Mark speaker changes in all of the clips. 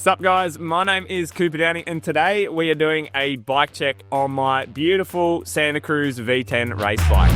Speaker 1: Sup guys, my name is Downey and today we are doing a bike check on my beautiful Santa Cruz V10 race bike.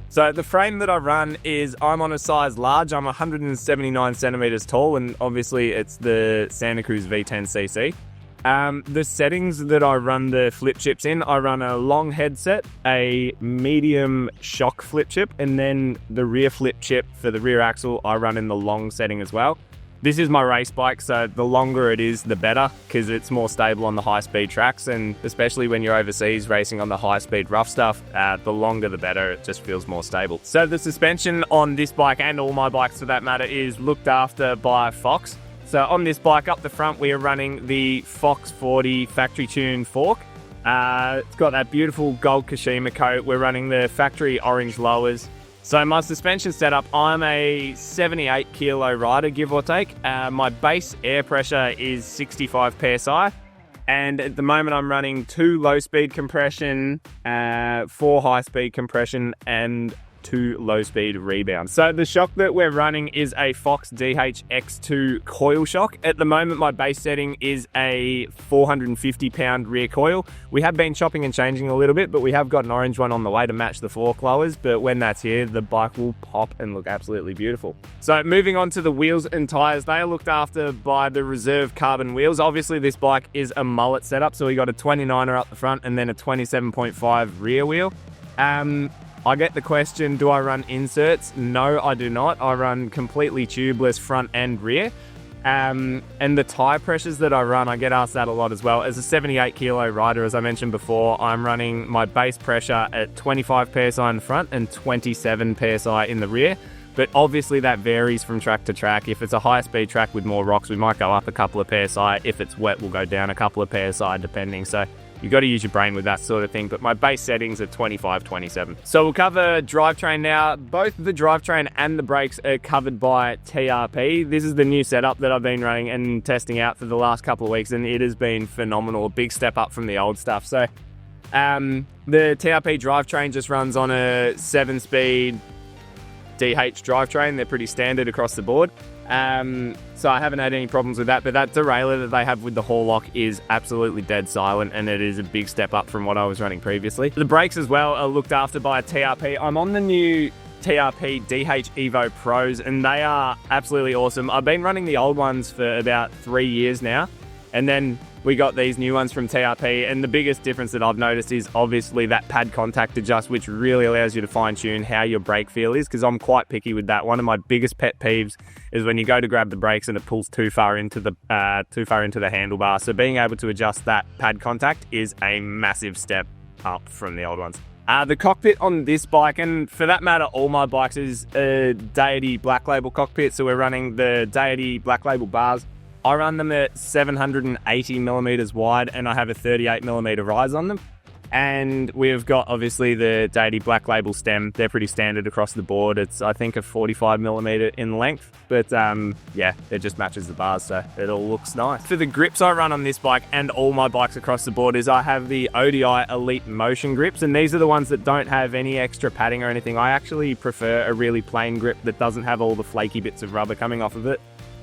Speaker 1: So the frame that I run is, I'm on a size large, I'm 179 centimeters tall, and obviously it's the Santa Cruz V10cc. The settings that I run the flip chips in, I run a long headset, a medium shock flip chip, and then the rear flip chip for the rear axle I run in the long setting as well. This is my race bike, so the longer it is, the better, because it's more stable on the high-speed tracks, and especially when you're overseas racing on the high-speed rough stuff, the longer the better, it just feels more stable. So the suspension on this bike, and all my bikes for that matter, is looked after by Fox. So on this bike up the front, we are running the Fox 40 factory tune fork. It's got that beautiful gold Kashima coat. We're running the factory orange lowers. So my suspension setup, I'm a 78 kilo rider, give or take. My base air pressure is 65 PSI. And at the moment I'm running 2 low speed compression, 4 high speed compression, and 2 low speed rebound. So the shock that we're running is a Fox DHX2 coil shock. At the moment my base setting is a 450 pound rear coil. We have been chopping and changing a little bit, but we have got an orange one on the way to match the fork lowers, but when that's here the bike will pop and look absolutely beautiful. So moving on to the wheels and tires, they are looked after by the Reserve carbon wheels. Obviously this bike is a mullet setup, so we got a 29er up the front and then a 27.5 rear wheel. I get the question, do I run inserts? No, I do not. I run completely tubeless front and rear. And the tire pressures that I run, I get asked that a lot as well. As a 78 kilo rider, as I mentioned before, I'm running my base pressure at 25 PSI in the front and 27 PSI in the rear. But obviously that varies from track to track. If it's a high speed track with more rocks, we might go up a couple of PSI. If it's wet, we'll go down a couple of PSI depending. So you've got to use your brain with that sort of thing, but my base settings are 25, 27. So we'll cover drivetrain now. Both the drivetrain and the brakes are covered by TRP. This is the new setup that I've been running and testing out for the last couple of weeks, and it has been phenomenal. A big step up from the old stuff. So the TRP drivetrain just runs on a 7-speed DH drivetrain. They're pretty standard across the board. So I haven't had any problems with that, but that derailleur that they have with the Hall lock is absolutely dead silent, and it is a big step up from what I was running previously. The brakes as well are looked after by TRP. I'm on the new TRP DH Evo Pros, and they are absolutely awesome. I've been running the old ones for about 3 years now, and then we got these new ones from TRP, and the biggest difference that I've noticed is obviously that pad contact adjust, which really allows you to fine tune how your brake feel is, because I'm quite picky with that. One of my biggest pet peeves is when you go to grab the brakes and it pulls too far into the handlebar. So being able to adjust that pad contact is a massive step up from the old ones. The cockpit on this bike, and for that matter all my bikes, is a Deity Black Label cockpit. So we're running the Deity Black Label bars. I run them at 780 millimeters wide, and I have a 38 millimeter rise on them. And we've got obviously the Deity Black Label stem. They're pretty standard across the board. It's, I think, a 45 millimeter in length, but yeah, it just matches the bars, so it all looks nice. For the grips I run on this bike and all my bikes across the board is I have the ODI Elite Motion grips, and these are the ones that don't have any extra padding or anything. I actually prefer a really plain grip that doesn't have all the flaky bits of rubber coming off of it.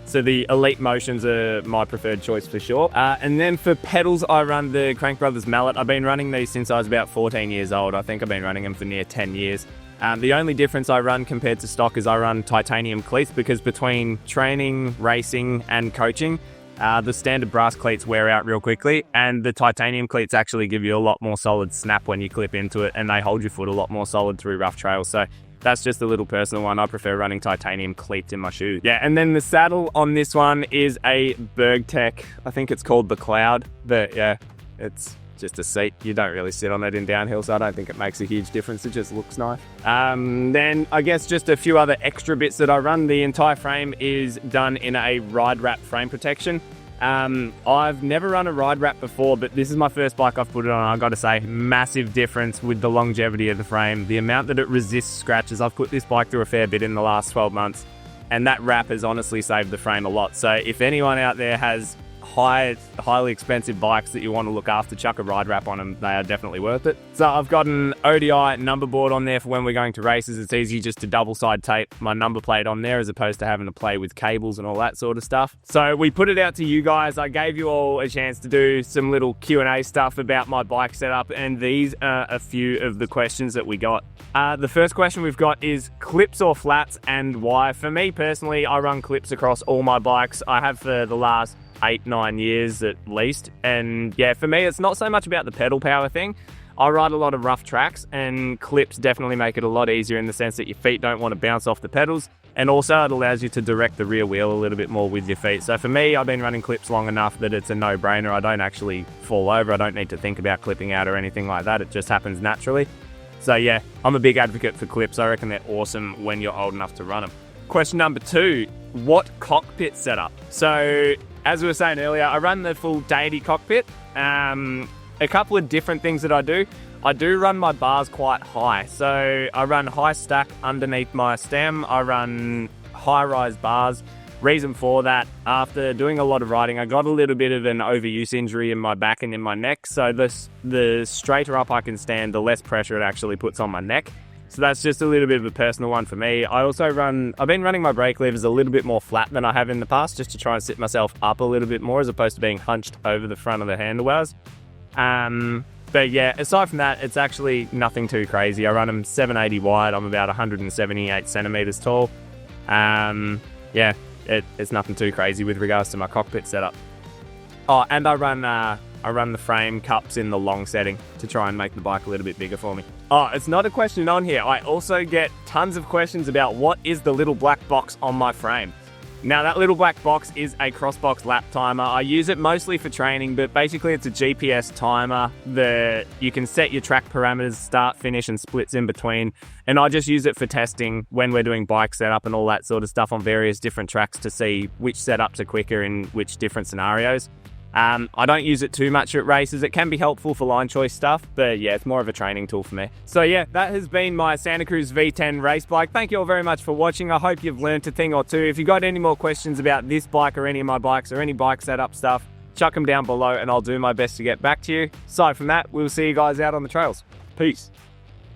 Speaker 1: So the Elite Motions are my preferred choice for sure. And then for pedals, I run the Crank Brothers Mallet. I've been running these since I was about 14 years old. I think I've been running them for near 10 years. The only difference I run compared to stock is I run titanium cleats, because between training, racing, and coaching, the standard brass cleats wear out real quickly, and the titanium cleats actually give you a lot more solid snap when you clip into it, and they hold your foot a lot more solid through rough trails. So that's just a little personal one. I prefer running titanium cleats in my shoes. Yeah, and then the saddle on this one is a Bergtech. I think it's called the Cloud, but yeah, it's just a seat. You don't really sit on it in downhill, so I don't think it makes a huge difference. It just looks nice. Then I guess just a few other extra bits that I run. The entire frame is done in a ride wrap frame protection. I've never run a ride wrap before, but this is my first bike I've put it on. I've got to say, massive difference with the longevity of the frame, the amount that it resists scratches. I've put this bike through a fair bit in the last 12 months, and that wrap has honestly saved the frame a lot. So if anyone out there has highly expensive bikes that you want to look after, chuck a ride wrap on them. They are definitely worth it. So I've got an ODI number board on there for when we're going to races. It's easy just to double side tape my number plate on there as opposed to having to play with cables and all that sort of stuff. So we put it out to you guys. I gave you all a chance to do some little Q&A stuff about my bike setup, and these are a few of the questions that we got. The first question we've got is clips or flats, and why? For me personally, I run clips across all my bikes. I have for the last 8-9 years at least, and yeah, for me it's not so much about the pedal power thing. I ride a lot of rough tracks, and clips definitely make it a lot easier in the sense that your feet don't want to bounce off the pedals, and also it allows you to direct the rear wheel a little bit more with your feet. So for me, I've been running clips long enough that it's a no-brainer. I don't actually fall over. I don't need to think about clipping out or anything like that. It just happens naturally. So yeah, I'm a big advocate for clips. I reckon they're awesome when you're old enough to run them. Question number 2, what cockpit setup? So as we were saying earlier, I run the full Downey cockpit. A couple of different things that I do. I do run my bars quite high. So I run high stack underneath my stem. I run high rise bars. Reason for that, after doing a lot of riding, I got a little bit of an overuse injury in my back and in my neck. So the straighter up I can stand, the less pressure it actually puts on my neck. So that's just a little bit of a personal one for me. I've been running my brake levers a little bit more flat than I have in the past, just to try and sit myself up a little bit more as opposed to being hunched over the front of the handlebars. But yeah, aside from that, it's actually nothing too crazy. I run them 780 wide. I'm about 178 centimeters tall. Yeah, it's nothing too crazy with regards to my cockpit setup. Oh, and I run the frame cups in the long setting to try and make the bike a little bit bigger for me. Oh, it's not a question on here. I also get tons of questions about what is the little black box on my frame. Now, that little black box is a crossbox lap timer. I use it mostly for training, but basically it's a GPS timer that you can set your track parameters, start, finish, and splits in between. And I just use it for testing when we're doing bike setup and all that sort of stuff on various different tracks to see which setups are quicker in which different scenarios. I don't use it too much at races. It can be helpful for line choice stuff, but yeah, it's more of a training tool for me. So yeah, that has been my Santa Cruz V10 race bike. Thank you all very much for watching. I hope you've learned a thing or two. If you've got any more questions about this bike or any of my bikes or any bike setup stuff, chuck them down below and I'll do my best to get back to you. Aside from that, we'll see you guys out on the trails. Peace.